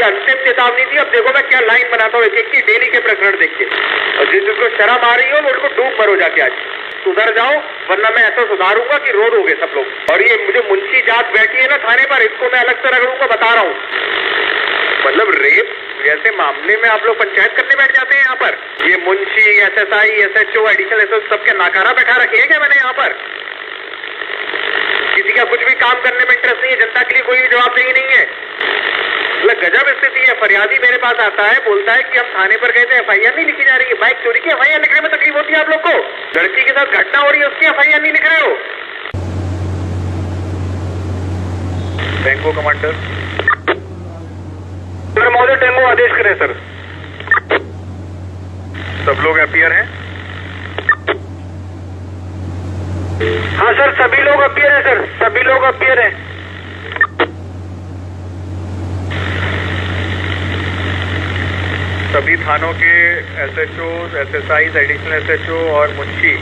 अंतिम चेतावनी थी। अब देखो मैं क्या लाइन बनाता हूँ एक एक की, डेली के प्रकरण देख के, और जिसको शर्म आ रही हो उनको डूब मरो जाके, आज सुधर जाओ, वरना मैं ऐसा सुधारूंगा कि रो दोगे सब लोग। और ये मुझे मुंशी जात बैठी है ना थाने पर, इसको मैं अलग से रगड़ूंगा, बता रहा हूँ। मतलब रेप जैसे मामले में आप लोग पंचायत करने बैठ जाते हैं यहाँ पर। ये Munshi, SSI, SHO, additional SHO सबके नाकारा बैठा रखे हैं क्या मैंने यहाँ पर? किसी का कुछ भी काम करने में इंटरेस्ट नहीं है, जनता के लिए कोई भी जवाबदेही नहीं है। मतलब गजब स्थिति है। फरियादी मेरे पास आता है, बोलता है कि हम थाने पर गए थे, एफआईआर नहीं लिखी जा रही है। बाइक चोरी की एफआईआर लिखने में तकलीफ होती है आप लोग को? लड़की के साथ घटना हो रही है, उसकी एफआईआर नहीं लिख रहे हो? टेंगो कमांडर सर, महोदय टेंगो आदेश करें सर। सब लोग अपीयर हैं? हाँ सर, सभी लोग अपीयर हैं सर, सभी लोग अपीयर हैं। सभी थानों के एसएचओ, एसएसआई, एडिशनल एसएचओ और मुंशी,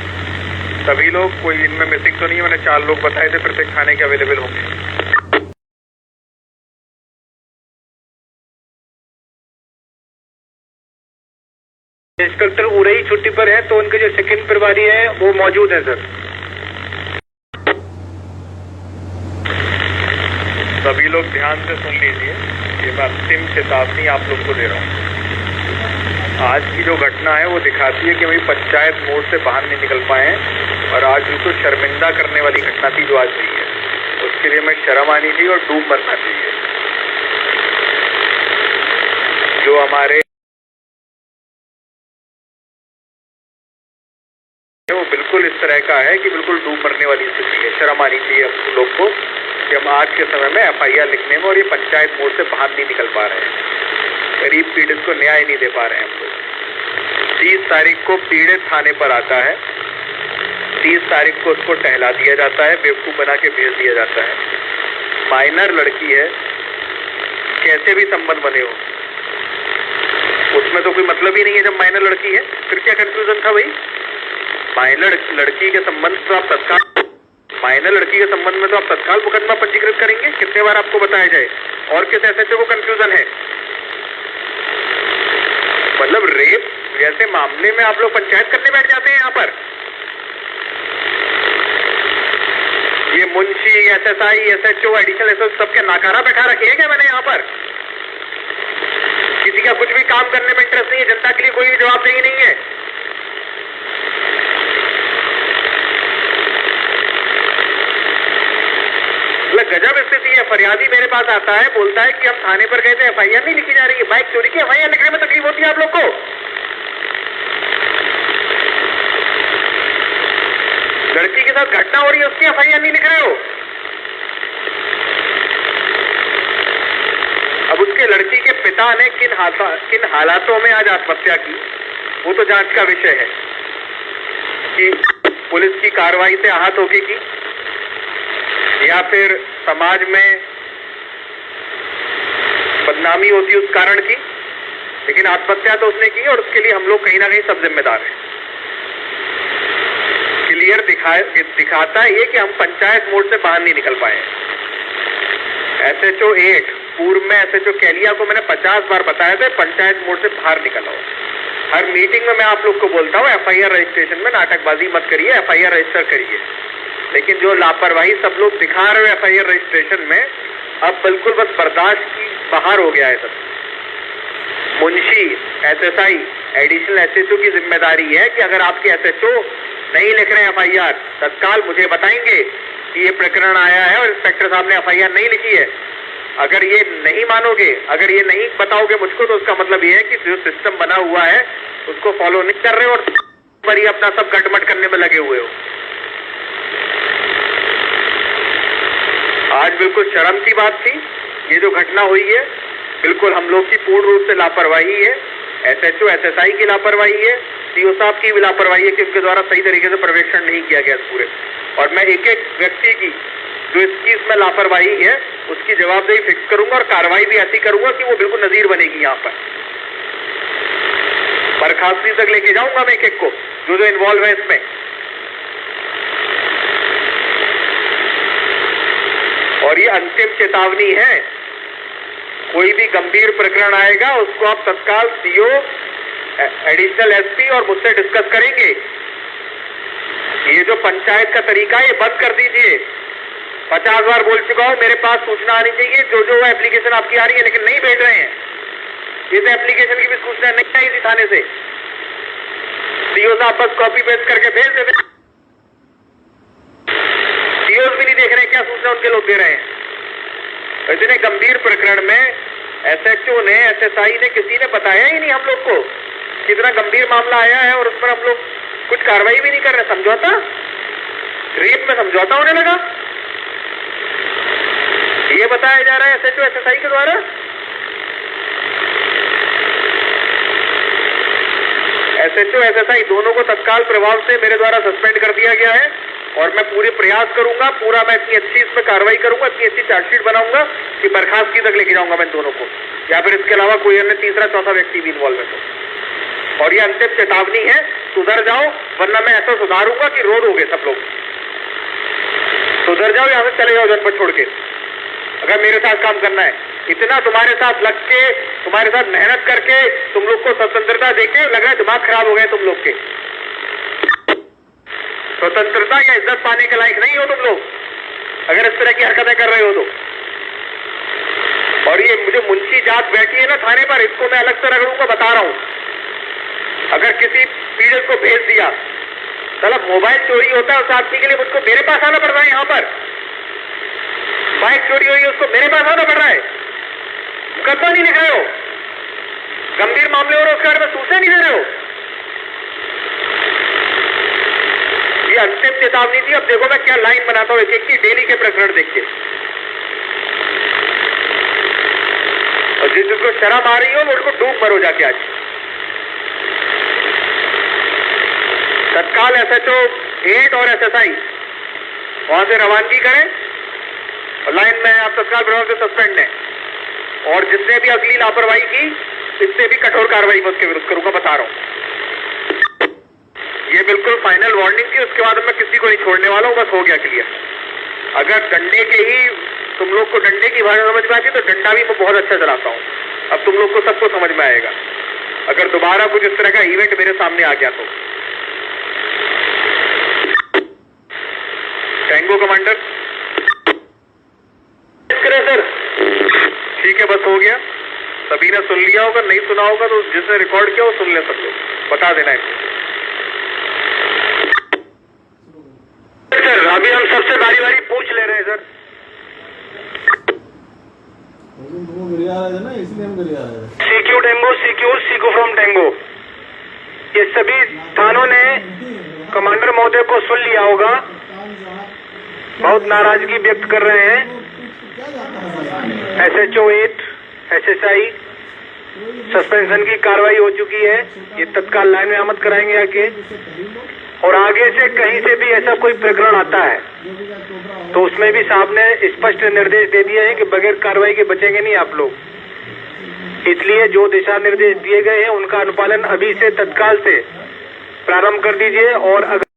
सभी लोग, कोई इनमें मिसिंग तो नहीं है? मैंने 4 लोग बताए थे, प्रत्येक थाने के अवेलेबल होंगे। इंस्पेक्टर उरई छुट्टी पर है, तो उनके जो सेकंड प्रभारी है वो मौजूद है सर। सभी लोग ध्यान से सुन लीजिए, ये मैं अंतिम चेतावनी आप लोग को दे रहा हूँ। आज की जो घटना है वो दिखाती है कि वही पंचायत मोड़ से बाहर नहीं निकल पाए, और आज बिल्कुल शर्मिंदा करने वाली घटना थी जो आज हुई है। उसके लिए मैं शर्म आनी चाहिए और डूब मरना चाहिए। जो हमारे वो बिल्कुल इस तरह का है कि बिल्कुल डूब मरने वाली स्थिति है। शर्म आनी चाहिए हम लोग को कि हम आज के समय में एफआईआर लिखने में और ये पंचायत मोड़ से बाहर नहीं निकल पा रहे हैं। गरीब पीड़ित को न्याय नहीं दे पा रहे हैं हम लोग। 30 तारीख को पीड़ित थाने पर आता है, 30 तारीख को उसको टहला दिया जाता है, बेवकूफ बना के भेज दिया जाता है। माइनर लड़की है, कैसे भी संबंध बने हो, उसमें तो कोई मतलब ही नहीं है। जब माइनर लड़की है फिर क्या कंफ्यूजन था भाई? माइनर लड़की के संबंध तो आप तत्काल, माइनर लड़की के संबंध में तो आप तत्काल मुकदमा पंजीकृत करेंगे। कितने बार आपको बताया जाए? और किस एसएचओ को कंफ्यूजन है? मतलब रेप जैसे मामले में आप लोग पंचायत करने बैठ जाते हैं यहाँ पर। ये Munshi, SSI, SHO, additional SHO सबके नाकारा बैठा रखे हैं क्या मैंने यहाँ पर? किसी का कुछ भी काम करने में इंटरेस्ट नहीं है, जनता के लिए कोई भी जवाबदेही नहीं है। गजब स्थिति है। फरियादी मेरे पास आता है, बोलता है कि हम थाने पर गए थे, एफआईआर नहीं लिखी जा रही है। बाइक चोरी की एफआईआर लिखने में तकलीफ होती है आप लोग को? लड़की के साथ घटना हो रही है, उसकी एफआईआर नहीं लिख रहे हो? अब उसके लड़की के पिता ने किन हालातों में आज आत्महत्या की, वो तो जांच का विषय है कि पुलिस की कार्रवाई से आहत होगी की, या फिर समाज में बदनामी होती उस कारण की। लेकिन आत्महत्या तो उसने की, और उसके लिए हम लोग कहीं ना कहीं सब जिम्मेदार हैं। क्लियर दिखाता है ये कि हम पंचायत मोड़ से बाहर नहीं निकल पाए। एसएचओ 8 पूर्व में एसएचओ कैलिया को मैंने 50 बार बताया था, पंचायत मोड़ से बाहर निकल आओ। हर मीटिंग में मैं आप लोग को बोलता हूँ, एफआईआर रजिस्ट्रेशन में नाटकबाजी मत करिए, एफआईआर रजिस्टर करिए। लेकिन जो लापरवाही सब लोग दिखा रहे हो एफआईआर रजिस्ट्रेशन में, अब बिल्कुल बस बर्दाश्त की बाहर हो गया है सब। मुंशी, एसएसआई, एडिशनल एसएचओ की जिम्मेदारी है कि अगर आपके एसएचओ नहीं लिख रहे हैं एफआईआर, तत्काल मुझे बताएंगे कि ये प्रकरण आया है और इंस्पेक्टर साहब ने एफआईआर नहीं लिखी है। अगर ये नहीं मानोगे, अगर ये नहीं बताओगे मुझको, तो उसका मतलब ये है कि जो सिस्टम बना हुआ है उसको फॉलो नहीं कर रहे हो और पर ही अपना सब गटमट करने में लगे हुए हो। आज बिल्कुल शर्म की बात थी ये जो घटना हुई है। बिल्कुल हम लोग की पूर्ण रूप से लापरवाही है, एसएचओ एसएसआई की लापरवाही है, सीओ साहब की भी लापरवाही है कि उनके द्वारा सही तरीके से पर्यवेक्षण नहीं किया गया पूरे। और मैं एक एक व्यक्ति की जो इस चीज में लापरवाही है उसकी जवाबदेही फिक्स करूंगा और कार्रवाई भी ऐसी करूंगा कि वो बिल्कुल नजीर बनेगी। यहाँ पर बर्खास्ती तक लेके जाऊंगा मैं एक एक को जो इन्वॉल्व है इसमें। और ये अंतिम चेतावनी है। कोई भी गंभीर प्रकरण आएगा उसको आप तत्काल सीओ, एडिशनल एसपी और मुझसे डिस्कस करेंगे। ये जो पंचायत का तरीका है ये बंद कर दीजिए। 50 बार बोल चुका हूं, मेरे पास सूचना आनी चाहिए जो एप्लीकेशन आपकी आ रही है, लेकिन नहीं भेज रहे हैं। इस एप्लीकेशन की भी सूचना नहीं आई थी थाने से। सीओ साहब बस कॉपी पेस्ट करके भेज देते, सीओ भी नहीं देख रहे क्या सूचना उनके लोग दे रहे हैं। इतने गंभीर प्रकरण में एसएचओ ने, एसएसआई ने, किसी ने बताया ही नहीं हम लोग को कितना गंभीर मामला आया है और उस पर हम लोग कुछ कार्रवाई भी नहीं कर रहे। समझौता, रेप में समझौता होने लगा, ये बताया जा रहा है एसएचओ, एसएसआई के द्वारा। एसएचओ, एसएसआई दोनों को तत्काल प्रभाव से मेरे द्वारा सस्पेंड कर दिया गया है और मैं पूरे प्रयास करूंगा, मैं इतनी अच्छी इसमें कार्रवाई करूंगा, इतनी अच्छी चार्जशीट बनाऊंगा कि बर्खास्तगी तक लेके जाऊंगा मैं दोनों को, या फिर इसके अलावा कोई अन्य तीसरा चौथा व्यक्ति भी इन्वॉल्व है तो। और ये अंतिम चेतावनी है, सुधर जाओ वरना मैं ऐसा सुधारूंगा कि रोड हो गए सब लोग। सुधर जाओ, यहां से चले जाओ जनपद छोड़ के, अगर मेरे साथ काम करना है। इतना तुम्हारे साथ लग के, तुम्हारे साथ मेहनत करके, तुम लोग को स्वतंत्रता देके लग रहा है दिमाग खराब हो गए तुम लोग के। स्वतंत्रता या इज्जत पाने के लायक नहीं हो तुम लोग अगर इस तरह की हरकतें कर रहे हो तो। और ये मुझे मुंशी जात बैठी है ना थाने पर, इसको मैं अलग से रगड़ूंगा, बता रहा हूं। अगर किसी पीड़ित को भेज दिया, मतलब मोबाइल चोरी होता है उस आदमी के लिए मुझको मेरे पास आना पड़ रहा है, यहां पर बाइक चोरी हुई है उसको मेरे पास आना पड़ रहा है, मुकदमा नहीं लिख रहे हो, गंभीर मामले हो रहे उसके बारे में सूचना नहीं दे रहे हो। ये अंतिम चेतावनी थी। अब देखो मैं क्या लाइन बनाता हूं एक एक की, डेली के प्रकरण देख के। और जिसको शर्म आ रही हो वो उनको डूब मरो जाके आज। तत्काल एसएचओ 8 और एसएसआई वहां से रवानगी करें और लाइन में आप तत्काल प्रभाव से सस्पेंड है। और जिसने भी अगली लापरवाही की इससे भी कठोर कार्रवाई मैं उसके विरुद्ध करूंगा, बता रहा हूं। ये बिल्कुल फाइनल वार्निंग थी, उसके बाद मैं किसी को नहीं छोड़ने वाला हूं, बस हो गया क्लियर। अगर डंडे के ही तुम लोग को डंडे की भाषा समझ में आती तो डंडा भी मैं बहुत अच्छा चलाता हूं। अब तुम लोग को सबको समझ में आएगा अगर दोबारा कुछ इस तरह का इवेंट मेरे सामने आ गया तो। टैंगो कमांडर सर, ठीक है बस हो गया। सभी ने सुन लिया होगा, नहीं सुना होगा तो जिसने रिकॉर्ड किया वो सुन ले, सब लोग बता देना है सर। अभी हम सबसे बारी बारी पूछ ले रहे हैं sir. CQ Tengo, CQ from Tengo, ये सभी थानों ने कमांडर महोदय को सुन लिया होगा, बहुत नाराजगी व्यक्त कर रहे हैं। एसएचओ 8, एसएसआई सस्पेंशन की कार्रवाई हो चुकी है, ये तत्काल लाइन में आमद कराएंगे आके। और आगे से कहीं से भी ऐसा कोई प्रकरण आता है तो उसमें भी साहब ने स्पष्ट निर्देश दे दिए हैं कि बगैर कार्रवाई के बचेंगे नहीं आप लोग। इसलिए जो दिशा निर्देश दिए गए हैं उनका अनुपालन अभी से तत्काल से प्रारंभ कर दीजिए। और अगर